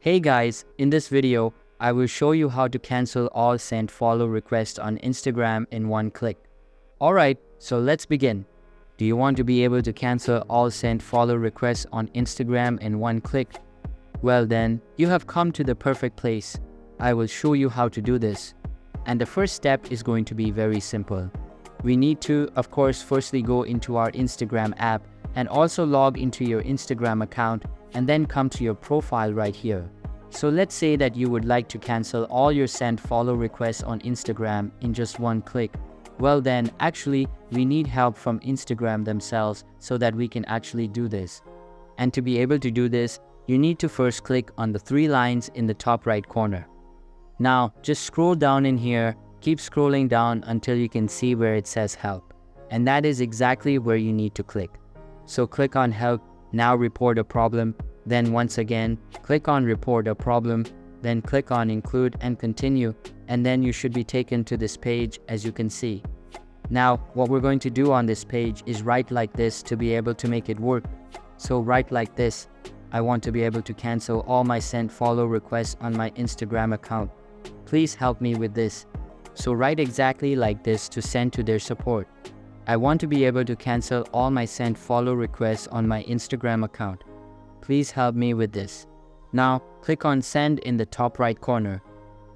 Hey guys, in this video, I will show you how to cancel all sent follow requests on Instagram in one click. Alright, so let's begin. Do you want to be able to cancel all sent follow requests on Instagram in one click? Well then, you have come to the perfect place. I will show you how to do this. And the first step is going to be very simple. We need to, of course, firstly go into our Instagram app and also log into your Instagram account and then come to your profile right here. So let's say that you would like to cancel all your sent follow requests on Instagram in just one click. Well then, actually, we need help from Instagram themselves so that we can actually do this. And to be able to do this, you need to first click on the three lines in the top right corner. Now, just scroll down in here, keep scrolling down until you can see where it says help. And that is exactly where you need to click. So click on help, now report a problem, then once again, click on report a problem, then click on include and continue, and then you should be taken to this page as you can see. Now, what we're going to do on this page is write like this to be able to make it work. So write like this: I want to be able to cancel all my sent follow requests on my Instagram account. Please help me with this. So write exactly like this to send to their support. I want to be able to cancel all my sent follow requests on my Instagram account. Please help me with this. Now, click on send in the top right corner.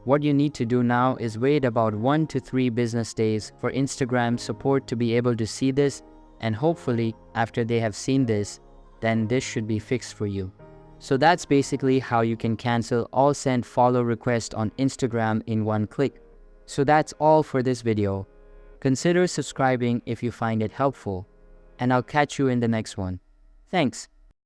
What you need to do now is wait about 1 to 3 business days for Instagram support to be able to see this, and hopefully after they have seen this, then this should be fixed for you. So that's basically how you can cancel all sent follow requests on Instagram in one click. So that's all for this video. Consider subscribing if you find it helpful, and I'll catch you in the next one. Thanks.